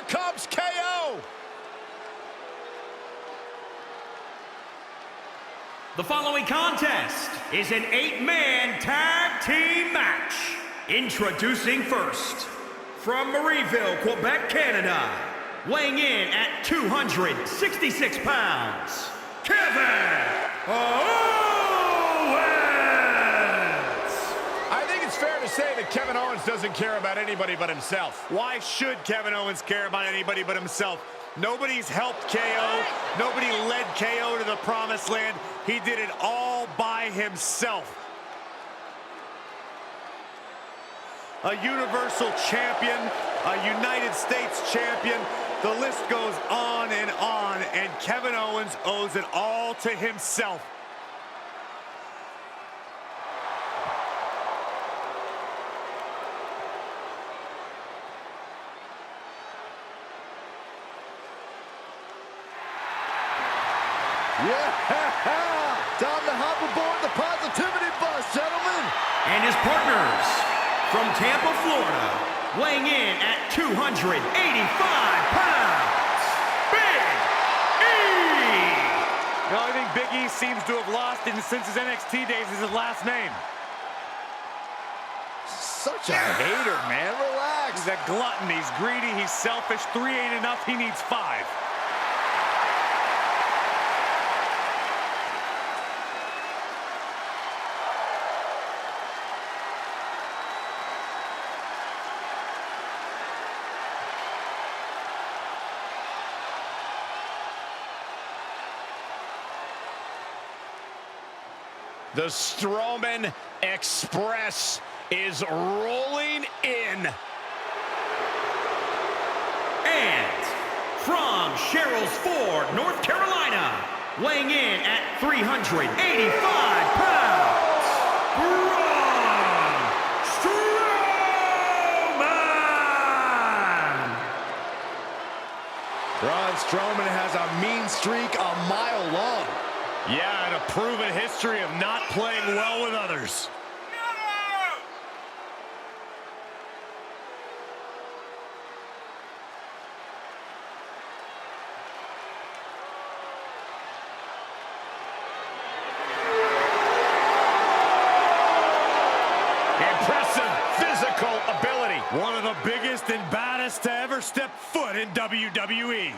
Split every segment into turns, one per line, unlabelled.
comes KO.
The following contest is an 8-man tag team match. Introducing first, from Marieville, Quebec, Canada, weighing in at 266 pounds, Kevin Owens!
I think it's fair to say that Kevin Owens doesn't care about anybody but himself.
Why should Kevin Owens care about anybody but himself? Nobody's helped KO. Nobody led KO to the promised land. He did it all by himself. A Universal Champion, a United States Champion. The list goes on, and Kevin Owens owes it all to himself.
Yeah, time to hop aboard the positivity bus, gentlemen.
And his partners, from Tampa, Florida, weighing in at 285 pounds, Big E!
The only thing Big E seems to have lost since his NXT days is his last name.
Such a hater, man. Relax.
He's a glutton. He's greedy. He's selfish. 3 ain't enough. He needs 5.
The Strowman Express is rolling in.
And from Sherrills Ford, North Carolina, weighing in at 385 pounds, Braun Strowman!
Braun Strowman has a mean streak a mile long.
Yeah, and a proven history of not playing well with others.
Impressive physical ability.
One of the biggest and baddest to ever step foot in WWE.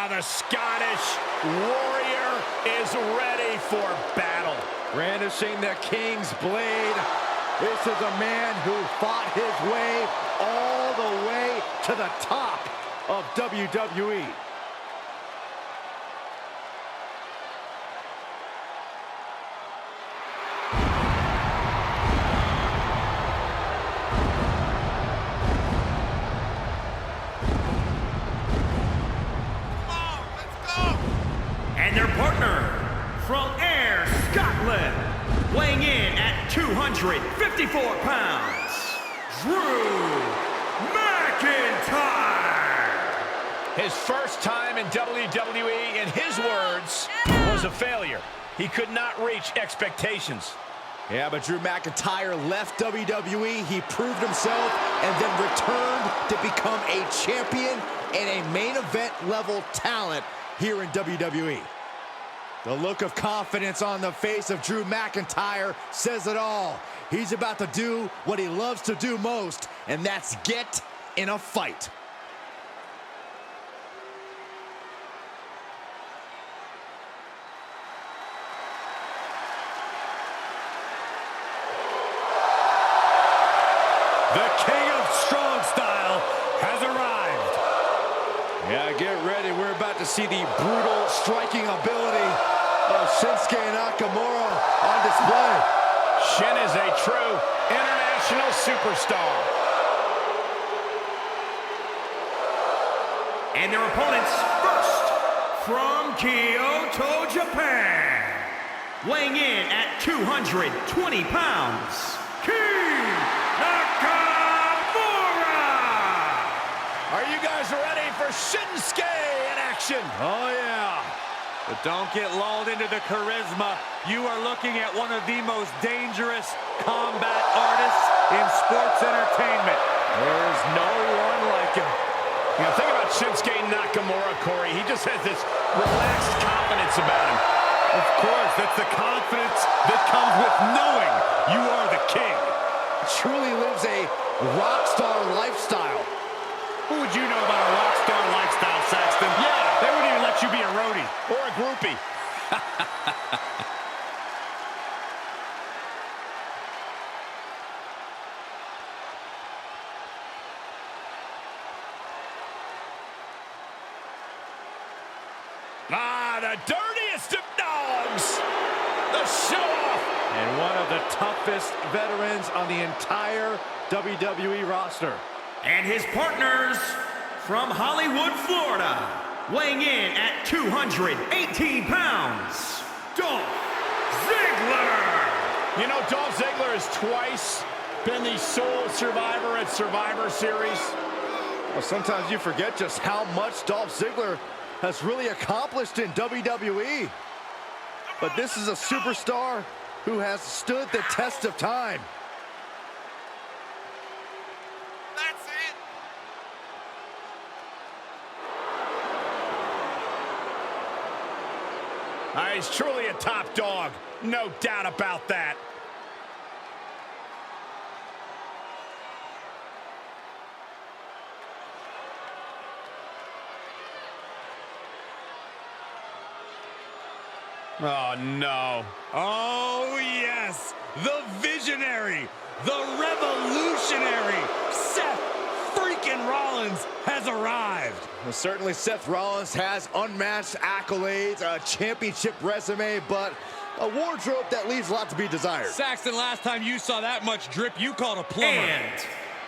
The Scottish Warrior is ready for battle.
Brandishing the King's blade. This is a man who fought his way all the way to the top of WWE.
And their partner, from Ayr, Scotland, weighing in at 254 pounds, Drew McIntyre!
His first time in WWE, in his words, was a failure. He could not reach expectations.
Yeah, but Drew McIntyre left WWE, he proved himself, and then returned to become a champion and a main event level talent here in WWE. The look of confidence on the face of Drew McIntyre says it all. He's about to do what he loves to do most, and that's get in a fight.
The King of Strong Style has arrived.
Yeah, get ready. We're about to see the brutal striking ability of Shinsuke Nakamura on display.
Shin is a true international superstar.
And their opponents, first, from Kyoto, Japan, weighing in at 220 pounds, King Nakamura!
superstars ready for Shinsuke in action.
Oh, yeah. But don't get lulled into the charisma. You are looking at one of the most dangerous combat artists in sports entertainment.
There's no one like him. You know, think about Shinsuke Nakamura, Corey. He just has this relaxed confidence about him.
Of course, that's the confidence that comes with knowing you are the king.
Truly lives a rock star lifestyle.
What would you know about a rock star lifestyle, Saxton?
Yeah.
They wouldn't even let you be a roadie.
Or a groupie. The dirtiest of dogs. The show-off.
And one of the toughest veterans on the entire WWE roster.
And his partners from Hollywood, Florida, weighing in at 218 pounds, Dolph Ziggler.
You know, Dolph Ziggler has twice been the sole survivor at Survivor Series.
Well, sometimes you forget just how much Dolph Ziggler has really accomplished in WWE. But this is a superstar who has stood the test of time.
That's it.
He's truly a top dog. No doubt about that. Oh, no.
Oh, yes. The visionary, the revolutionary, Seth freaking Rollins has arrived.
Well, certainly Seth Rollins has unmatched accolades, a championship resume, but a wardrobe that leaves a lot to be desired.
Saxton, last time you saw that much drip, you called a plumber.
And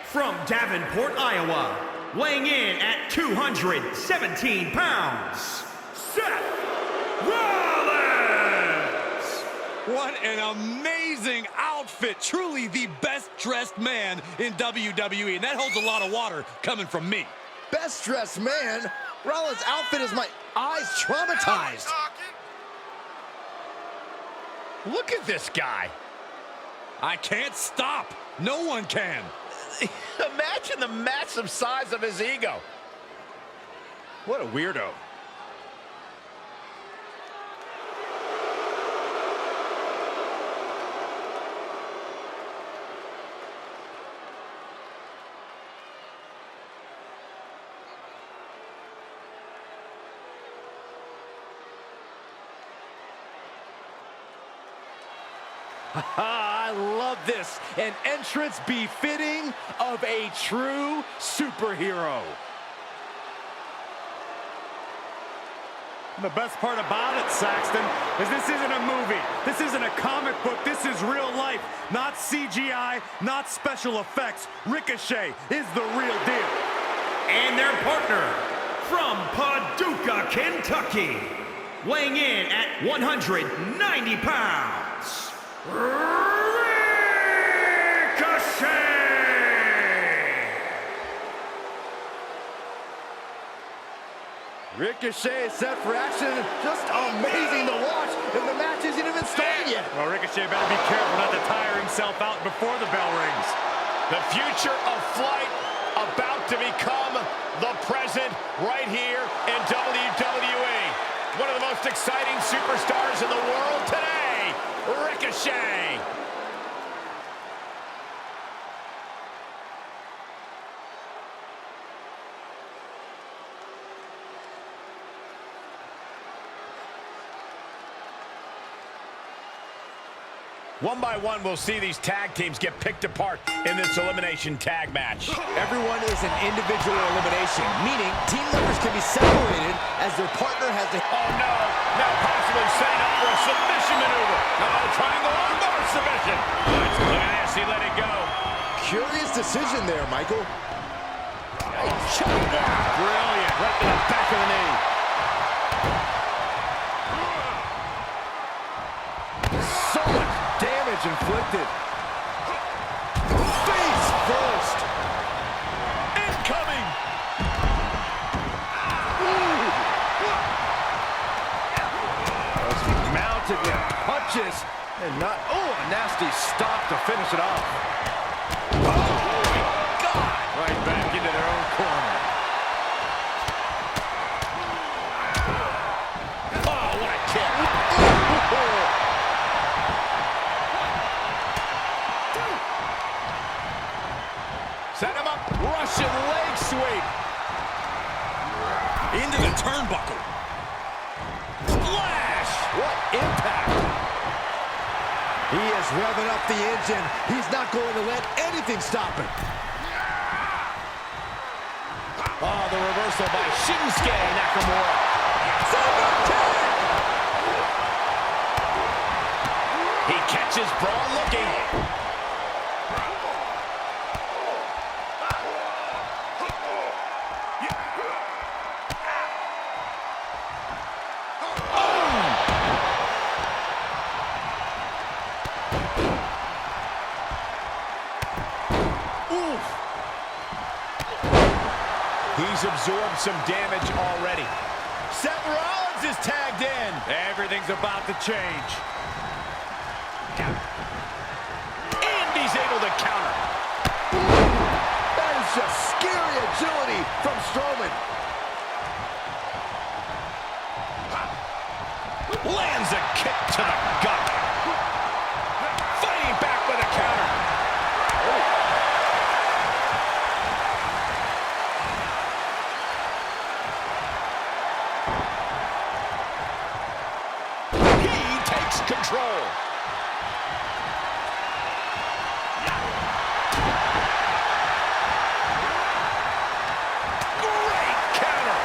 from Davenport, Iowa, weighing in at 217 pounds, Seth Rollins.
What an amazing outfit. Truly the best-dressed man in WWE, and that holds a lot of water coming from me.
Best dressed man? Rollins' outfit has my eyes traumatized.
Look at this guy.
I can't stop. No one can.
Imagine the massive size of his ego.
What a weirdo.
I love this. An entrance befitting of a true superhero. The best part about it, Saxton, is this isn't a movie. This isn't a comic book. This is real life. Not CGI, not special effects. Ricochet is the real deal.
And their partner from Paducah, Kentucky, weighing in at 190 pounds, Ricochet!
Ricochet is set for action. Just amazing to watch, and the match isn't even started yet.
Well, Ricochet better be careful not to tire himself out before the bell rings.
The future of flight about to become the present right here in WWE. One of the most exciting superstars in the world today, Ricochet. One by one, we'll see these tag teams get picked apart in this elimination tag match.
Everyone is an individual elimination, meaning team members can be separated as their partner has to...
Oh, no. Now possibly setting up for a submission maneuver. Oh, triangle armbar submission. Look at this. He let it go.
Curious decision there, Michael.
Brilliant. Right to the back of the knee.
So much damage inflicted. Face first.
Incoming.
punches. And not, oh, a nasty stop to finish it off.
Oh, my God! Right back into their own corner. Oh, what a kick. Set him up.
Russian leg sweep.
Into the turnbuckle.
Splash!
What impact! He is revving up the engine. He's not going to let anything stop him.
Oh, the reversal by Shinsuke Nakamura.
Super kick!
He catches Braun looking. He's absorbed some damage already. Seth Rollins is tagged in.
Everything's about to change.
And he's able to counter.
That is just scary agility from Strowman.
Lands a kick to the gut. Fighting back with a counter. Control. Great counter.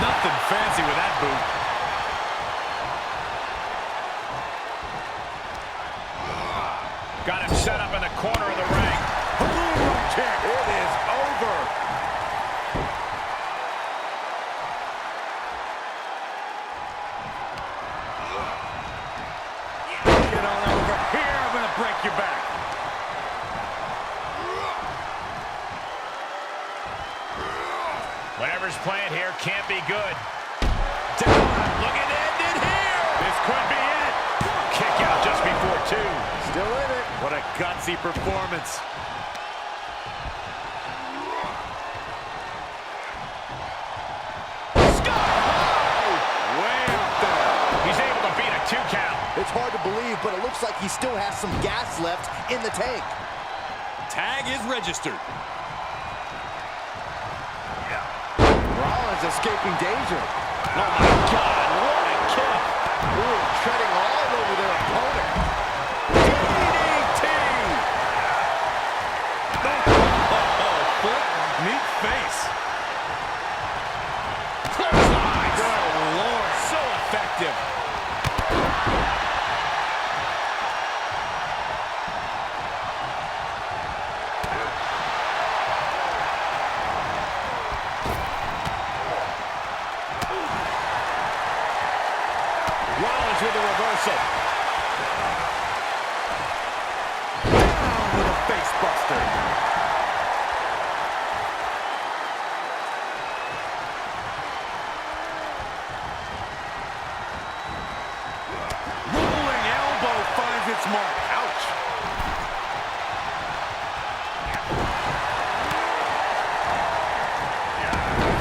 Nothing fancy with that boot.
Got him set up in the corner of the ring.
Kick. It is over. Break your back.
Whatever's playing here can't be good. Down, looking to end it here.
This could be it.
Kick out just before two.
Still in it.
What a gutsy performance.
Way up there. He's able to beat a 2 count.
It's hard to believe, but it looks like he still has some gas left in the tank.
Tag is registered.
Rollins escaping danger.
Oh, my God. What a kick.
Ooh, treading all over their opponent.
DDT.
Foot, neat face.
Clothesline.
Good Lord.
So effective. Rollins with a reversal.
Down with a face buster. Rolling elbow finds its mark. Ouch.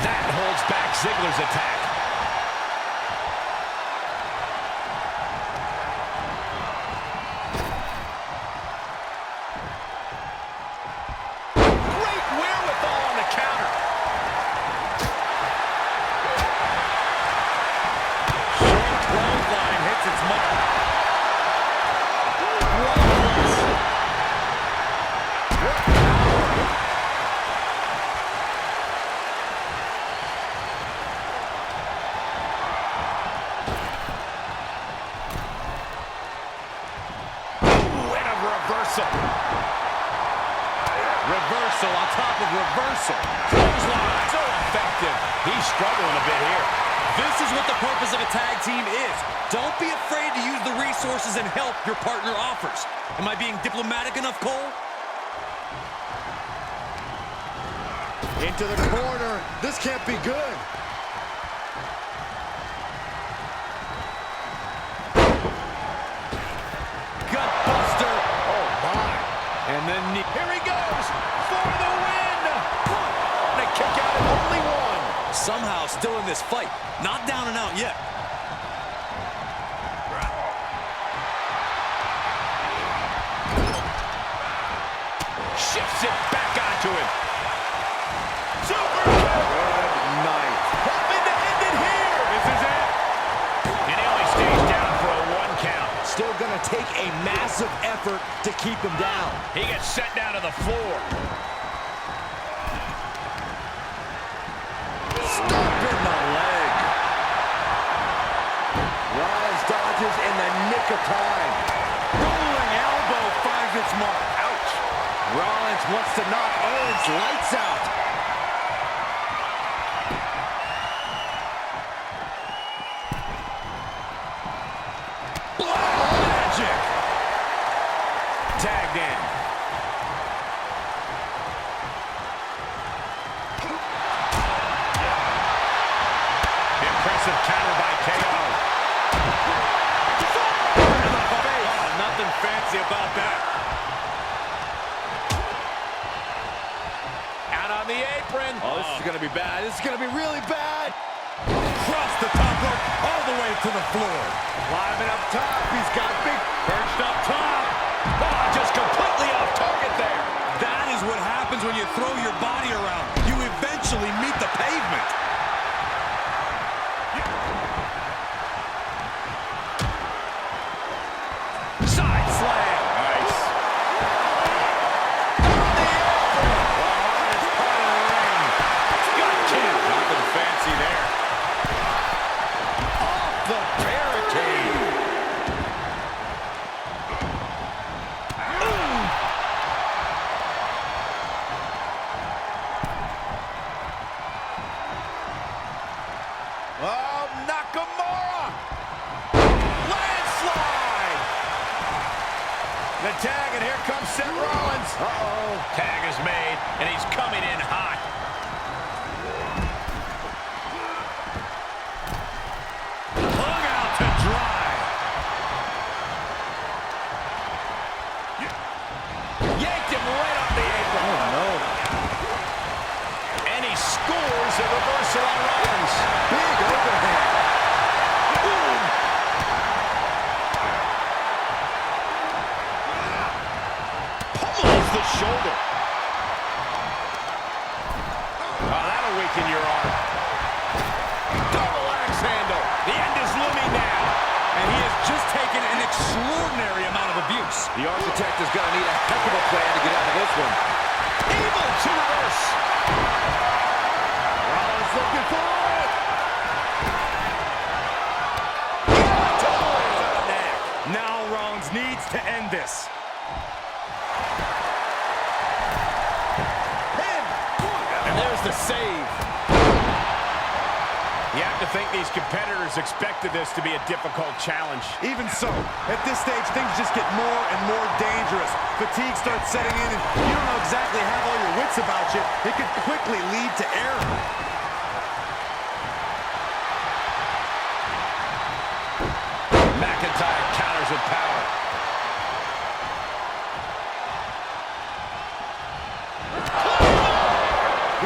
That holds back Ziggler's attack. Great wherewithal on the counter.
Short clothesline hits its mark.
Ooh, and a reversal.
Reversal on top of reversal.
Clothesline. So effective. He's struggling a bit here.
This is what the purpose of a tag team is. Don't be afraid to use the resources and help your partner offers. Am I being diplomatic enough, Cole?
Into the corner. This can't be good.
somehow still in this fight. Not down and out yet.
Shifts it back onto him. Super
Good night.
hoping to end it here. This is it. And he only stays down for a 1 count.
Still gonna take a massive effort to keep him down.
He gets set down to the floor.
Stop in the leg. Rollins dodges in the nick of time.
Rolling elbow finds its mark.
Ouch. Rollins wants to knock Owens lights out.
Magic. Tagged in. Impressive counter by KO.
Oh, nothing fancy about that.
Out on the apron.
Oh, this is going to be bad. This is going to be really bad.
Across the top rope, all the way to the floor.
Climbing up top. He's got big.
Perched up top.
Oh, just completely off target there.
That is what happens when you throw your body around. You eventually meet the pavement.
Side slam.
Nice.
Nothing fancy there.
Off the barricade.
Oh, Nakamura! Landslide! The tag, and here comes Seth Rollins. Uh-oh. Tag is made, and he's coming in hot.
Hung out to dry.
Yanked him right off the apron.
Oh, no.
And he scores a reversal on Rollins.
Big overhead.
Pummels the shoulder. Oh, that'll weaken your arm. Double axe handle. The end is looming now.
And he has just taken an extraordinary amount of abuse.
The Architect is going to need a heck of a plan to get out of this one.
Able to reverse.
Rollins looking for it.
Now Rollins needs to end this.
And there's the save. You have to think these competitors expected this to be a difficult challenge.
Even so, at this stage, things just get more and more dangerous. Fatigue starts setting in, and you don't know exactly have all your wits about you. It could quickly lead to error.
McIntyre counters with power.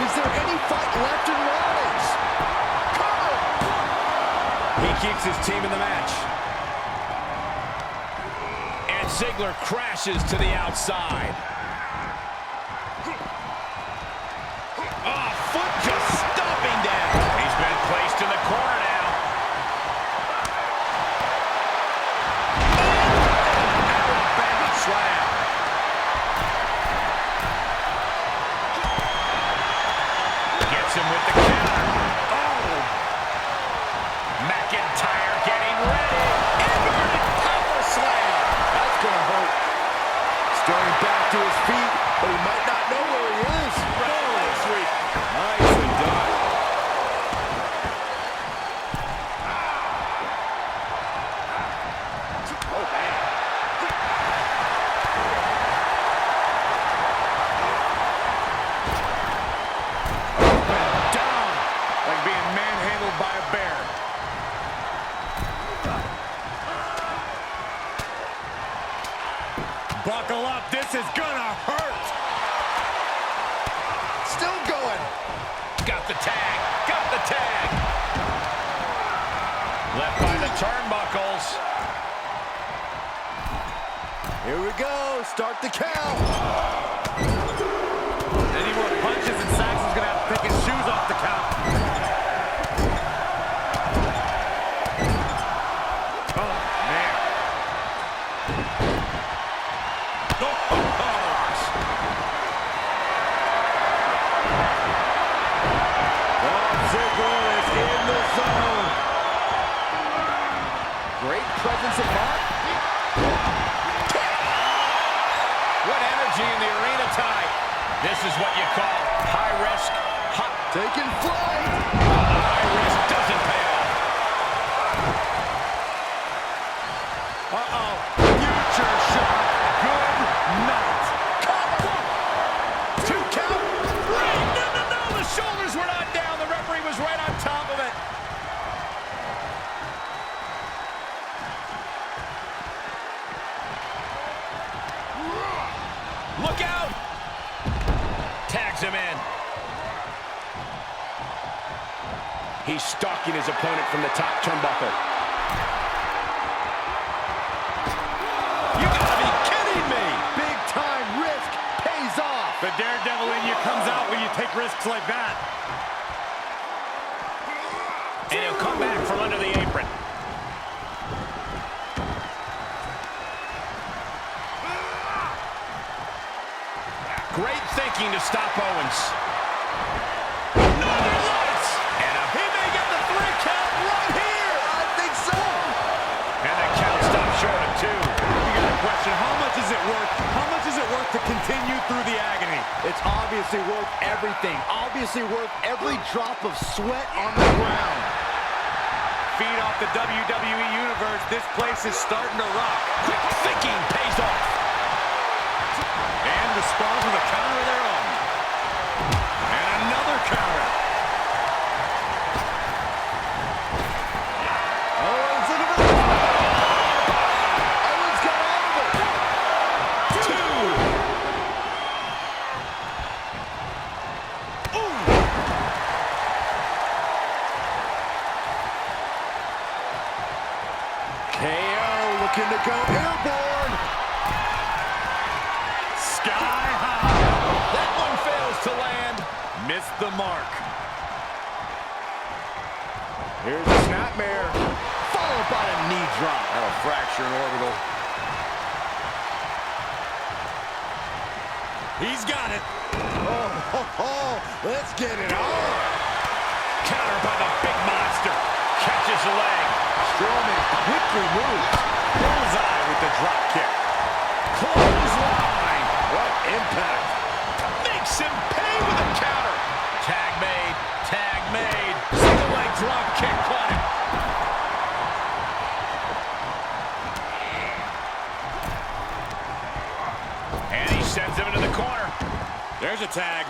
Is there any fight left in Rollins?
He keeps his team in the match. And Ziggler crashes to the outside. Oh, foot just stomping down. He's been placed in the corner now. Alabama slam. Gets him with the counter. Oh! McIntyre getting ready. Inverted power slam.
That's going to hurt. Starting back to his feet, but he might not know where he is.
Nicely done. Oh, man.
Down, like being manhandled by a bear. Buckle up, this is gonna hurt.
Still going.
Got the tag. Got the the tag. Left by the turnbuckles.
Here we go. Start the count.
Any more punches and Saxton's gonna have to take his shoes off the count. Oh, man.
Ziggler is in the zone. Great presence of mind.
What energy in the arena tonight. This is what you call high risk,
Taking flight.
high risk doesn't pay off.
Uh-oh. Future shot. Good night.
Two count. No. The shoulders were not down. The referee was right on top of it. Look out. Tags him in. He's stalking his opponent from the top turnbuckle. You gotta be kidding me.
Big time risk pays off.
The daredevil in you comes out when you take risks like that.
And he'll come back from under the apron. Great thinking to stop Owens. Northern Lights! And he may get the 3 count right here!
I think so.
And the count stops short of 2.
You got a question, how much is it worth? How much is it worth to continue through the agony?
It's obviously worth everything. Obviously worth every drop of sweat on the ground.
Feed off the WWE Universe, this place is starting to rock.
Quick thinking pays off.
And responds with a counter of their own. And another counter.
Owens into the... Owens got out of it.
2. Ooh.
KO looking to go airborne.
Sky high.
That one fails to land.
Missed the mark.
Here's a snapmare, followed by a knee drop.
That'll fracture an orbital.
He's got it.
Oh, let's get it on.
Counter by the big monster. Catches the leg.
Strowman quickly moves.
Bullseye with the drop kick.
Clothesline.
What impact.
Makes him pay with a counter. Tag made. Tag made. Single leg drop kick caught him. And he sends him into the corner.
There's a tag.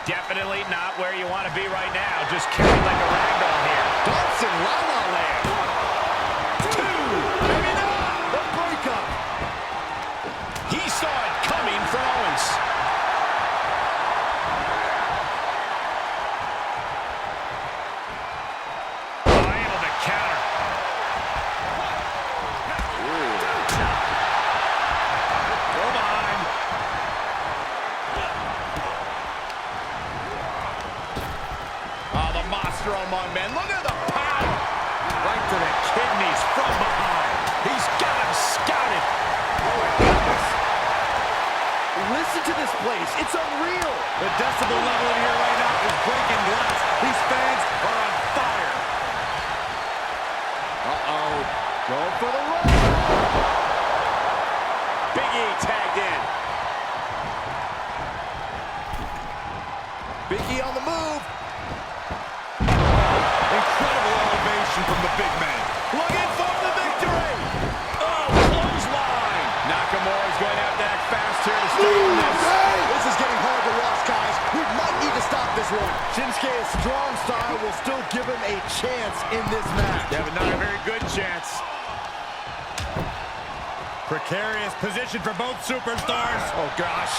Definitely not where you want to be right now. Just carried like a ragdoll here.
Dancing La La Land.
2. Maybe not.
The breakup.
He saw it coming from Owens. Able to counter. Go behind. Oh, the monster among men. Look at the power.
Right to the kidneys from behind.
He's got him scouted.
Listen to this place. It's unreal.
The decibel level in here right now is breaking glass. These fans are on fire.
Uh-oh. Going for the run.
Big E tagged in.
Big E on the move.
Incredible elevation from the big man.
Looking for the victory. Oh, clothesline. Nakamura's going to have to act fast here to stay in this.
This is getting hard to watch, guys. We might need to stop this one. Shinsuke's strong style will still give him a chance in this match.
Yeah, but not a very good chance. Precarious position for both superstars.
Oh, gosh.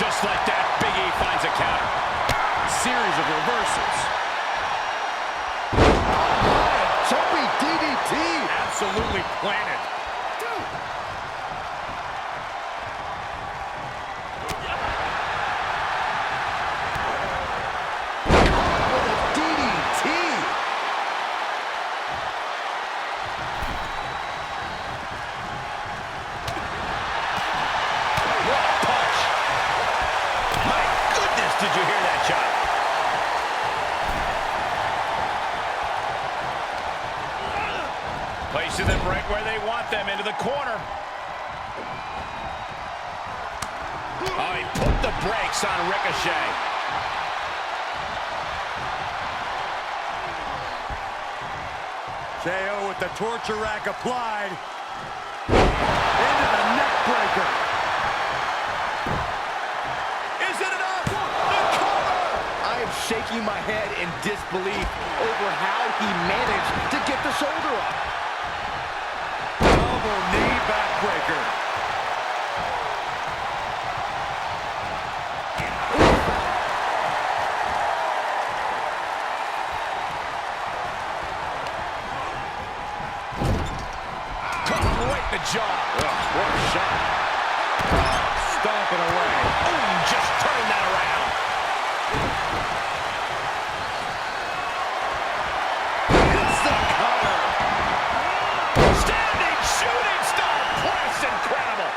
Just like that, Big E finds a counter.
Series of reversals.
Jumping DDT.
Absolutely planted.
With a DDT.
What a punch. My goodness, did you hear that shot? Places them right where they want them, into the corner. Oh, he put the brakes on Ricochet.
KO with the torture rack applied. Into the neck breaker.
Is it enough? The cover!
I am shaking my head in disbelief over how he managed to get the shoulder up.
Double knee backbreaker.
Right in the jaw.
What a shot. Stomping away.
Boom, just turn that around.
It's the cover.
Standing shooting star press, incredible.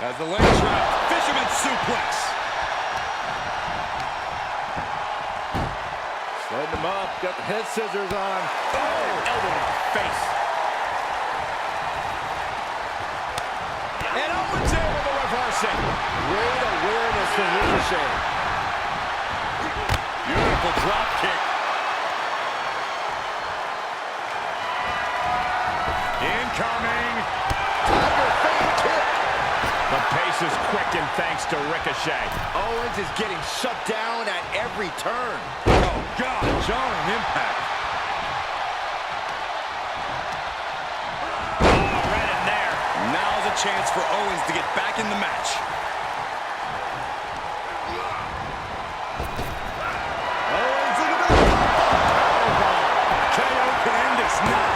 As the leg trap, fisherman suplex. Setting him up, got the head scissors on.
Oh, elbow in the face. And Owens able to reverse it.
Great awareness from Ricochet.
Beautiful drop kick. Incoming.
Tiger feint kick.
The pace is quickened thanks to Ricochet.
Owens is getting shut down at every turn.
Oh, God, jarring impact.
Oh, right in there.
Now's a chance for Owens to get back in the match.
Owens, look at that. Powerbomb. KO can end this now.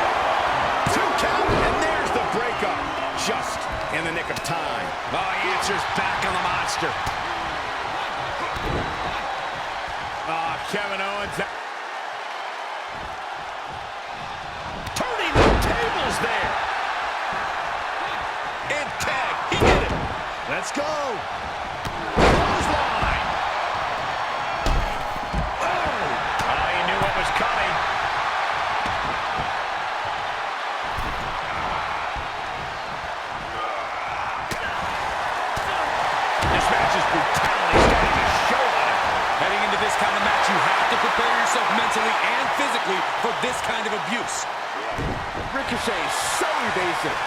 2 count, and there's the breakup. Just in the nick of time. Oh, he answers back on the monster. Oh, Kevin Owens. Turning the tables there. And tag, he did it.
Let's go.
Clothesline. Oh, he knew what was coming. This match's brutality is starting to show on him.
Heading into this kind of match, you have to prepare yourself mentally and physically for this kind of abuse.
Ricochet is so evasive.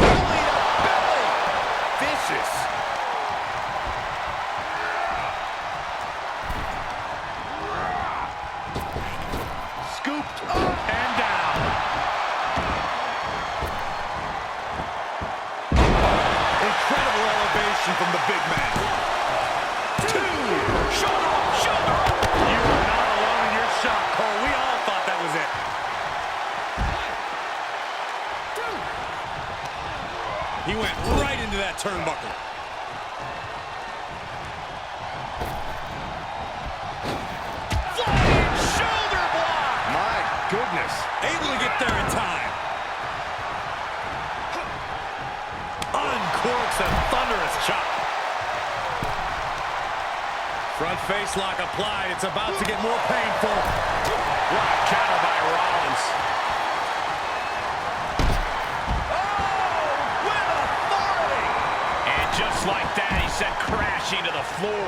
Belly to belly. Vicious. Scooped up
And down. Incredible elevation from the big man.
2. Shoulder up, shoulder up.
You are not alone in your shot, Cole. We all thought that was it.
He went right into that turnbuckle.
Flying shoulder block.
My goodness.
Able to get there in time.
Uncorks a thunderous chop. Front face lock applied. It's about to get more painful.
What a counter by Rollins. Oh, with authority. And just like that, he sent crashing to the floor.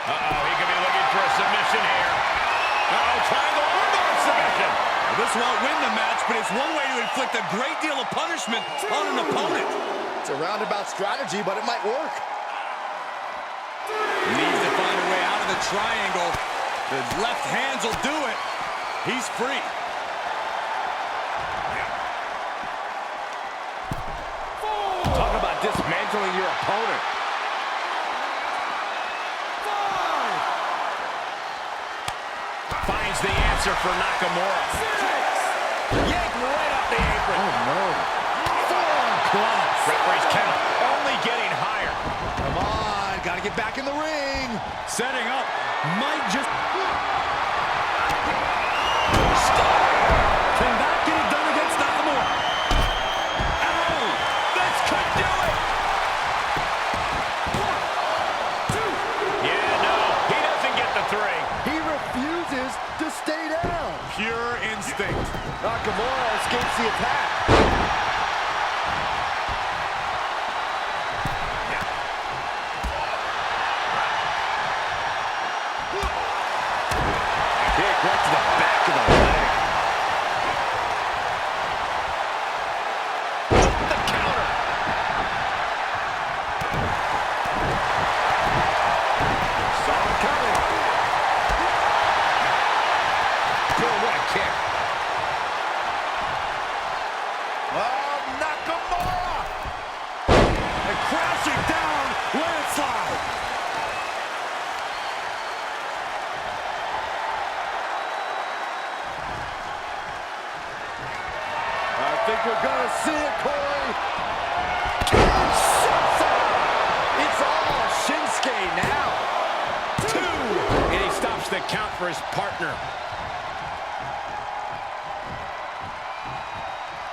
Uh-oh, he could be looking for a submission here. Uh-oh, triangle armbar submission.
This won't win the match, but it's one way to inflict a great deal of punishment on an opponent.
It's a roundabout strategy, but it might work.
Needs to find a way out of the triangle. The left hands will do it. He's free.
Talk about dismantling your opponent. Finds the answer for Nakamura. Yanked right off the apron.
Oh, no.
Forearm club. Referee's count only getting higher.
Come on, gotta get back in the ring.
Setting up. Might just... Can that get it done against Nakamura?
Oh, this could do it. Yeah, no, he doesn't get the three.
He refuses to stay down.
Pure instinct.
Nakamura escapes the attack.
Kick right to the back of the leg. The counter. Saw it coming. Boom, what a kick. Oh, Nakamura!
And crashing down. Landslide.
I think we're gonna see it, Corey. It's all Shinsuke now.
2, and he stops the count for his partner.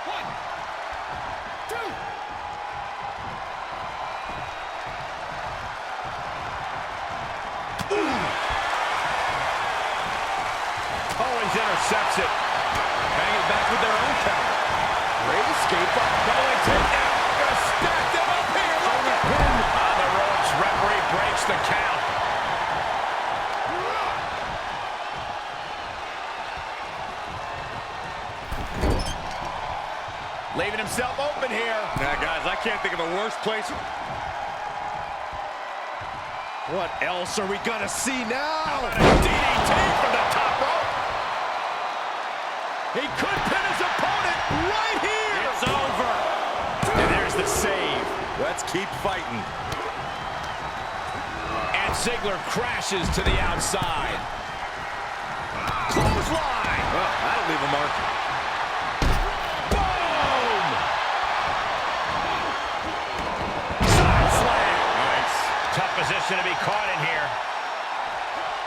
1, 2. Owens intercepts it. Bang it back with their own counter.
Great escape.
Double takedown. Gonna stack them up here. Look at him. On the ropes. Referee breaks the count. Leaving himself open here.
Now, guys, I can't think of a worse place.
What else are we gonna see now?
How about a DDT from the top rope? He could pin his opponent right here.
It's over.
And there's the save.
Let's keep fighting.
And Ziggler crashes to the outside. Clothesline.
Well, that'll leave a mark.
Boom! Side slam.
Nice.
Tough position to be caught in here.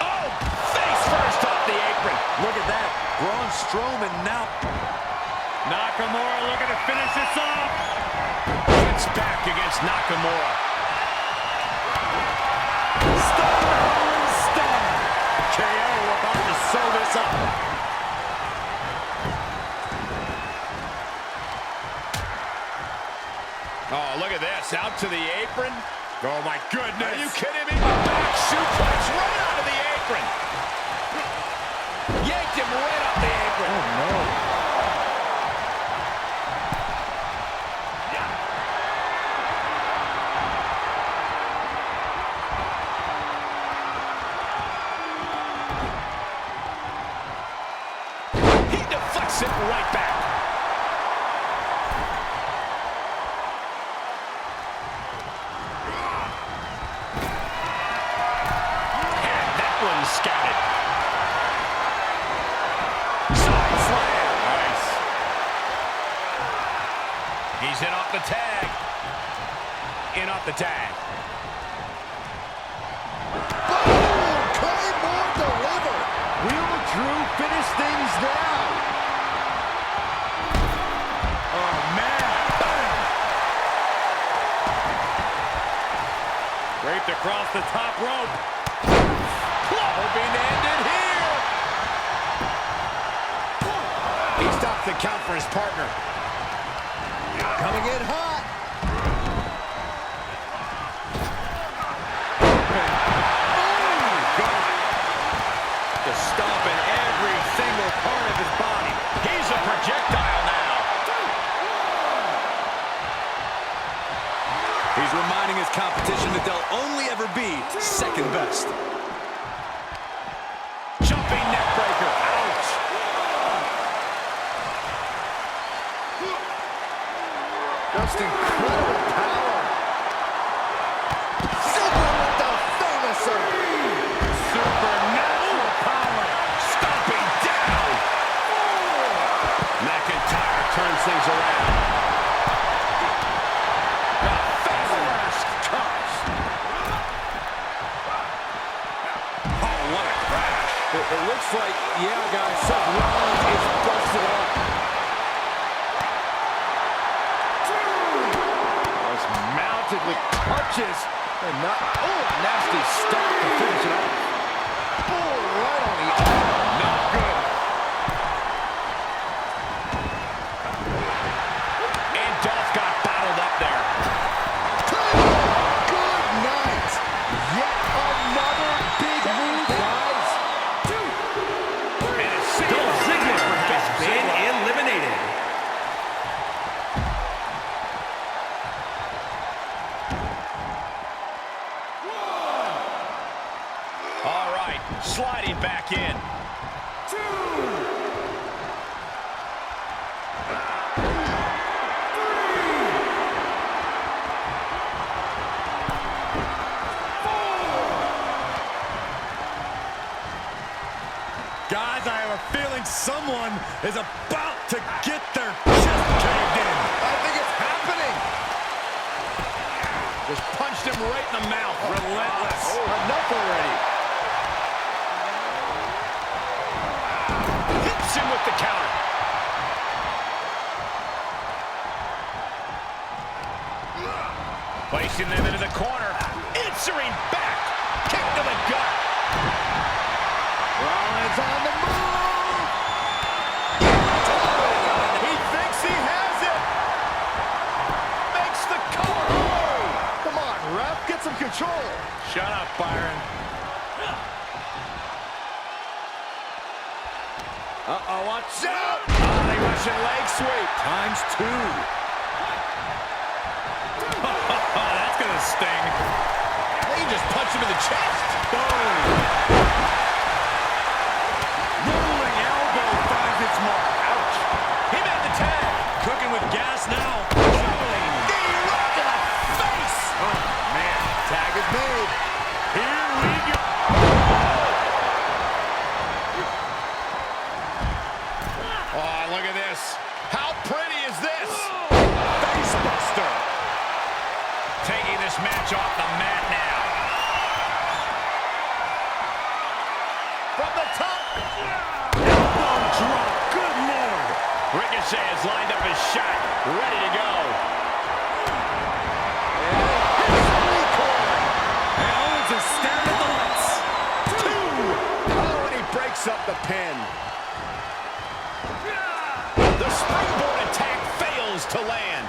Oh, face first off the apron.
Look at that. Braun Strowman now. Nakamura looking to finish this off.
Hits back against Nakamura.
Stunner. KO about to sew this up.
Oh, look at this. Out to the apron.
Oh, my goodness.
Are you kidding me? Back suplex right onto the apron. Yanked him right off the apron.
Oh, no.
He deflects it right back. And that one's scouted. Side slam.
Nice.
He's in off the tag. In off the tag.
Claymore delivered. Will Drew finish things now?
Oh, man. Bam. Draped across the top rope.
Hoping to end it here. He stops the count for his partner.
Coming in hot.
Just stomping every single part of his body. He
competition that they'll only ever be second best.
Jumping neck breaker. Ouch.
Just incredible power. Super with the finisher.
Supernatural power. Stomping down. McIntyre turns things around. The face first comes. Oh, what a crash.
It looks like, yeah, guys, Seth Rollins is busted up. Was mounted with punches and not, oh, nasty stop to finish it off. Oh, right on the arm.
Not good. And Dolph got bottled up there.
Good night. Yet another big move, guys.
And it's
Dolph Ziggler has been eliminated.
all right, sliding back in.
Guys, I have a feeling someone is about to get their chest caved in.
I think it's happening.
Just punched him right in the mouth. Relentless.
Oh, enough already.
Hits him with the counter. Placing them into the corner. Answering back. Kick to the gut.
Rollins on the move.
He thinks he has it. Makes the cover.
Come on, ref, get some control.
Shut up, Byron.
Uh-oh, watch out.
The Russian leg sweep.
Times two. That's gonna sting.
He just punched him in the chest.
Boom. Rolling elbow finds its mark.
Ouch. He made the tag.
Cooking with gas now.
Rolling knee right to the face.
Oh, man.
Tag is made.
Here we go.
Oh, look at this. How pretty is this?
Facebuster.
Taking this match off the mat now. From the top.
Elbow drop. Good Lord.
Ricochet has lined up his shot. Ready to go.
And Owens is staring at the lights.
Two. Oh, and he breaks up the pin. The springboard attack fails to land.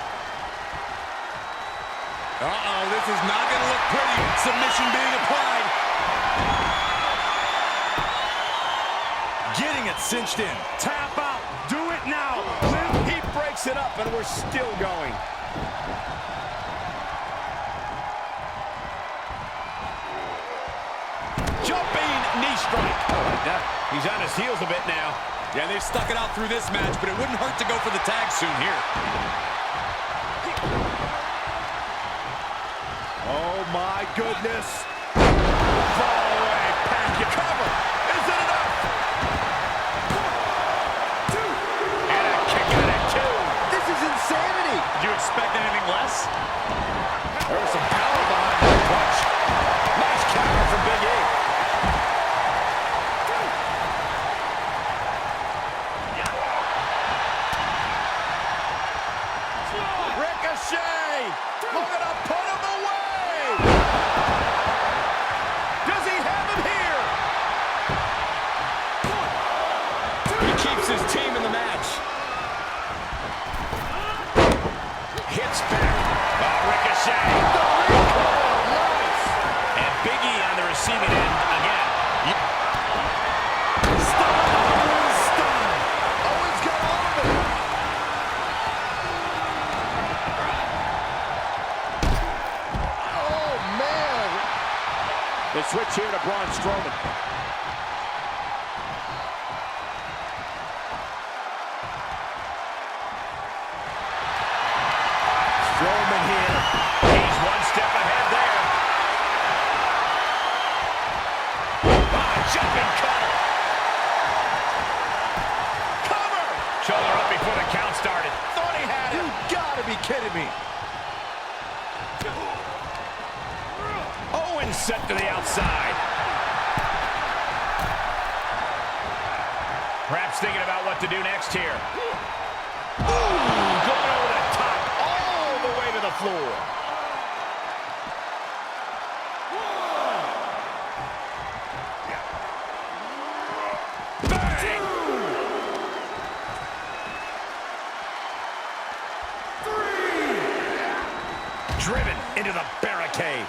Uh-oh, this is not going to look pretty. Submission being applied. Getting it cinched in. Tap out. Do it now.
He breaks it up, and we're still going. Jumping knee strike. I like that. He's on his heels a bit now.
Yeah, they've stuck it out through this match, but it wouldn't hurt to go for the tag soon here.
Oh, my goodness.
Fall away. Pack your cover. Is it enough? And a kick out at two.
This is insanity.
Did you expect anything less?
There was some power behind that punch. Nice counter from Big E. Ricochet! Looking to put him away! Does he have him here?
switch here to Braun Strowman. Strowman here.
He's one step ahead there. Jumping cutter. Cover. Shoulder up before the count started. Thought he had it.
You gotta be kidding me.
Owen set to the outside. Perhaps thinking about what to do next here. Ooh, going over the top, all the way to the floor. Bang! 3. Driven into the barricade.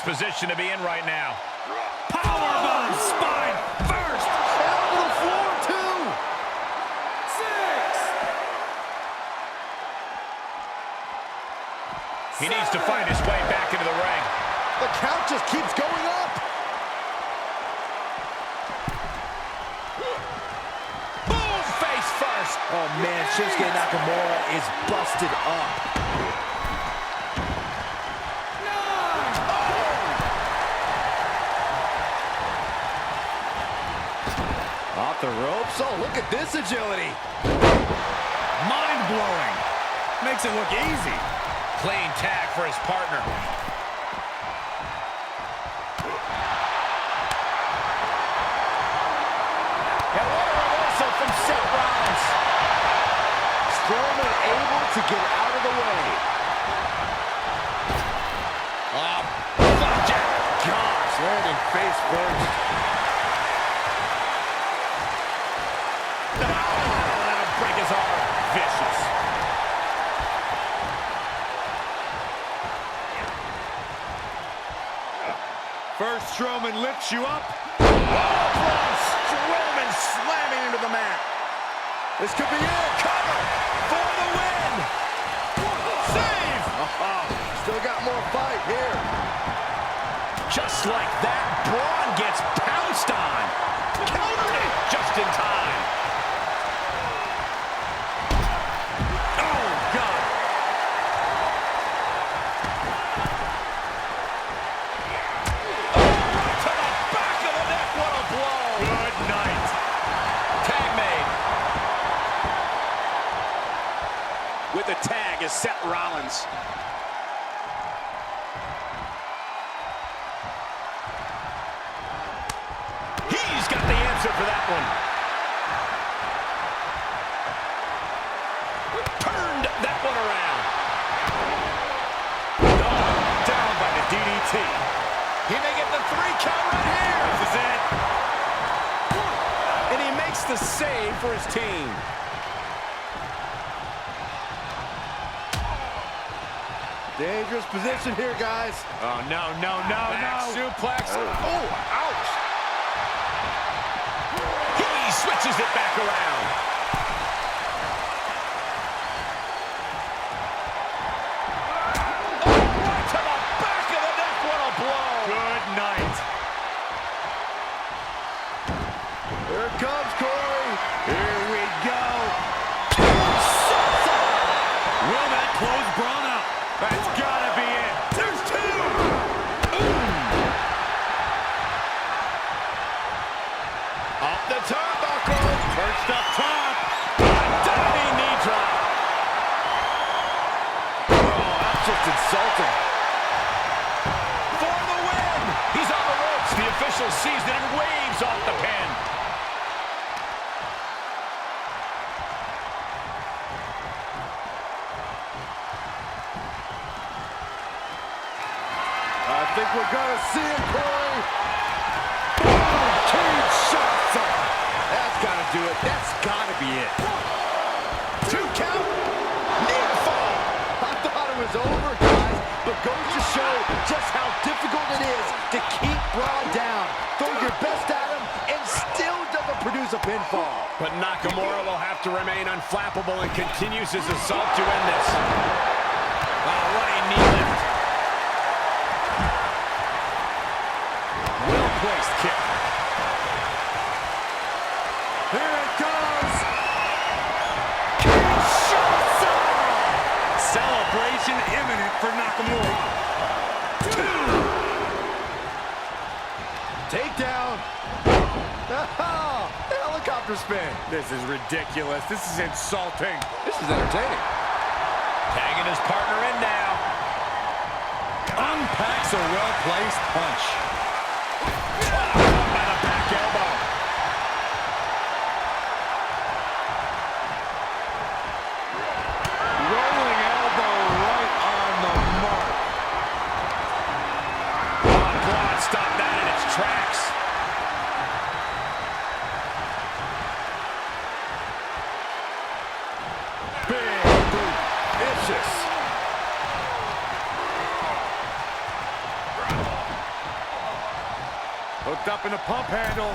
Position to be in right now.
Powerbomb, spine first.
Down to the floor, too.
6.
He needs to find his way back into the ring.
The count just keeps going up.
Boom, face first.
Oh, man, Shinsuke Nakamura is busted up. Off the ropes. Oh, look at this agility.
Mind-blowing. Makes it look easy.
Clean tag for his partner. And what a reversal from Seth Rollins.
Strowman able to get out of the way.
Flapjack.
Gosh, landing face first.
That'll break his arm. Vicious.
First Strowman lifts you up.
Strowman slamming into the mat.
This could be it.
Cover for the win. Save.
Still got more fight here.
Just like that, Braun gets pounced on. Countered it just in time. Oh, God. To the back of the neck. What a blow.
Good night.
Tag made.
With the tag is Seth Rollins.
He's got the answer for that one. Turned that one around.
Down by the DDT.
He may get the 3 count right here.
This is it.
And he makes the save for his team.
Dangerous position here, guys.
Oh, no.
Back suplex. Oh, ouch. He switches it back around. Oh, right to the back of the neck. What a blow.
Good night.
Here it comes, Corey.
Here we go. Will that close Braun out? That's gotta be it.
There's 2. Up the turnbuckle.
Perched up top.
Diving knee drop.
Oh, that's just insulting.
For the win. He's on the ropes. The official sees it and waves off the pin.
I think we're gonna see it, Corey. Huge shots up. That's gotta do it. That's gotta be it.
2 count. Near fall.
I thought it was over, guys, but goes to show just how difficult it is to keep Braun down. Throw your best at him and still doesn't produce a
pinfall.
But Nakamura will have to remain unflappable and continues his assault to end this. Oh, what a knee lift. Well-placed kick.
Here it goes. Celebration imminent for Nakamura.
2. Takedown. Oh, helicopter spin.
This is ridiculous. This is insulting.
This is entertaining.
Tagging his partner in now.
Unpacks a well-placed punch.
Caught by the back elbow.
Rolling elbow right on the mark.
Oh, Braun stopped that in its tracks.
Big boot. Vicious.
Hooked up in the pump handle.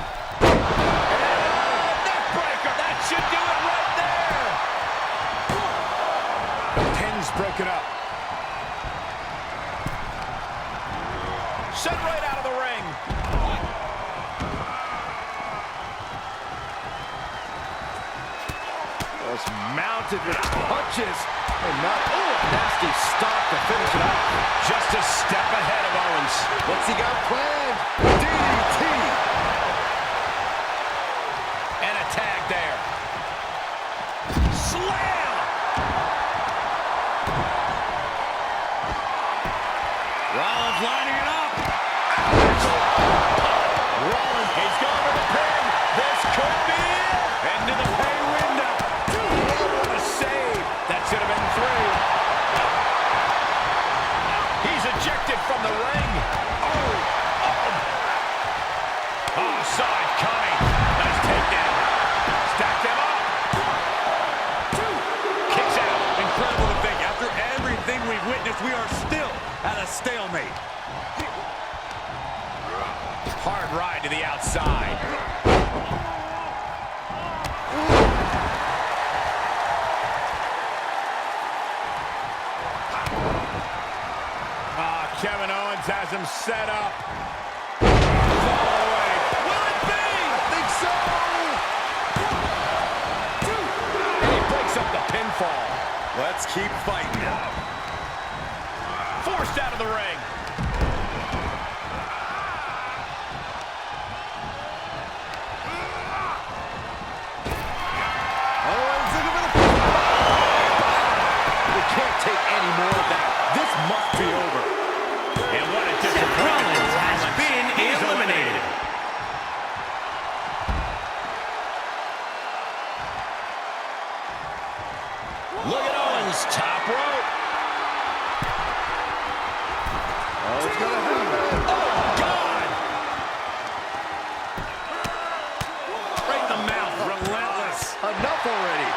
Neckbreaker. That should do it right there.
The pin's broken up.
Sent right out of the ring.
Just mounted with punches. And not, oh, a nasty stop to finish it off.
Just a step ahead of Owens.
What's he got planned? DDT.
And a tag there. Slam!
Rollins lining it up.
Rollins, he's going to the pin. This could be it.
Into the pay window.
What a save. That should have been 3. He's ejected from the ring. Oh, saw it coming. Nice takedown. Stack them up. Kicks out.
Incredible to think. After everything we've witnessed, we are still at a stalemate.
Hard ride to the outside. Kevin Owens has him set up. Goes all the way. Will it be?
I think so.
And he breaks up the pinfall.
Let's keep fighting.
Forced out of the ring.
Owens looking for the... We can't take any more of that. This must be over.
And what a disappointment.
Rollins has been eliminated.
Look at Owens, top rope.
Oh, it's gonna happen.
Oh, God!
Right in the mouth. Relentless.
Enough already.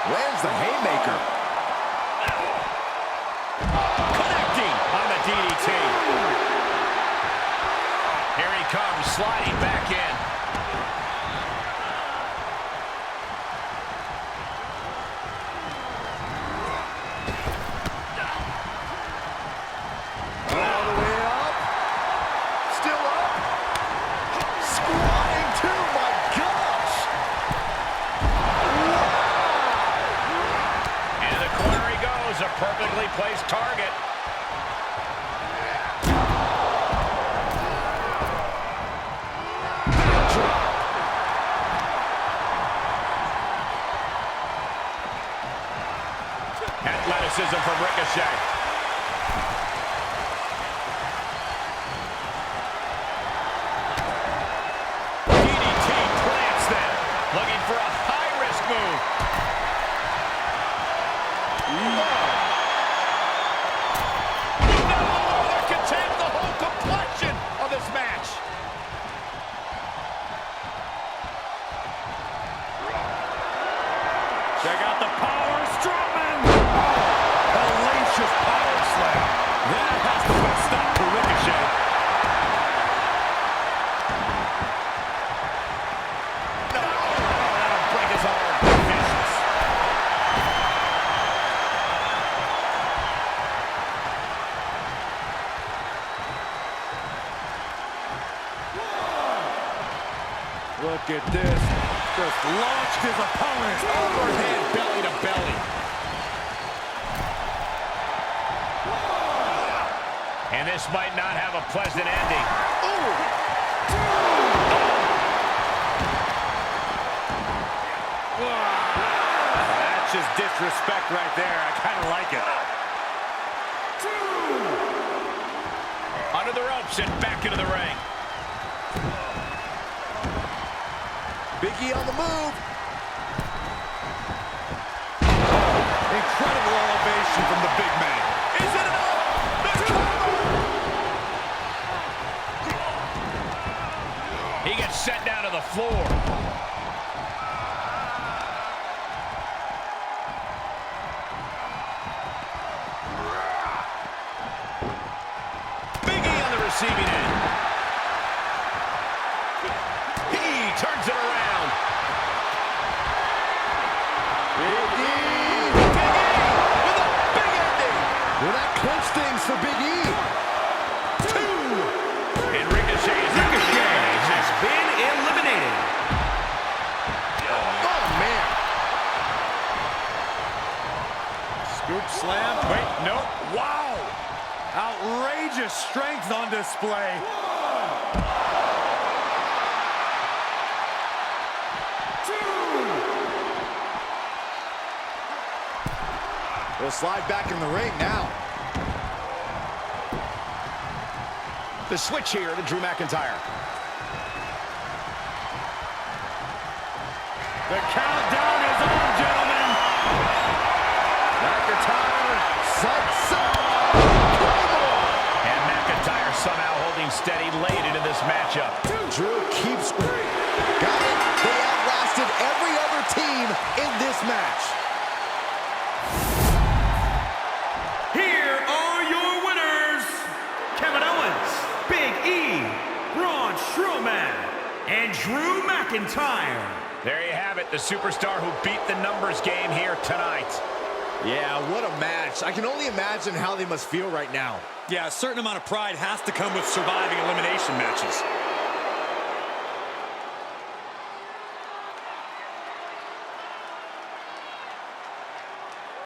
Lands the haymaker.
Connecting on the DDT. Here he comes, sliding back in.
All the way up. Still up. Squatting too, my gosh.
Into the corner he goes, a perfectly placed target. Athleticism from Ricochet. DDT plants them, looking for a high-risk move. No, that could change the whole complexion of this match.
Check out the power strike. just launched his opponent.
Overhead belly to belly.
And this might not have a pleasant ending.
That's just disrespect right there. I kind of like it.
Under the ropes and back into the ring.
Big E on the move.
Incredible elevation from the big man.
Is it enough? The cover! He gets sent down to the floor. Big E on the receiving end. He turns it around.
Big E.
Big E with a big ending.
Well, that clinch things for Big E.
And Ricochet
has been eliminated.
Oh, man.
Scoop slam. Wait, nope. Wow. Outrageous strength on display.
They'll slide back in the ring now.
The switch here to Drew McIntyre.
The countdown is on, gentlemen.
McIntyre sets up.
And McIntyre somehow holding steady late into this matchup.
Drew keeps. Got it. They outlasted every other team in this match.
Here are your winners, Kevin Owens, Big E, Braun Strowman, and Drew McIntyre.
There you have it, the superstar who beat the numbers game here tonight.
Yeah, what a match. I can only imagine how they must feel right now.
Yeah, a certain amount of pride has to come with surviving elimination matches.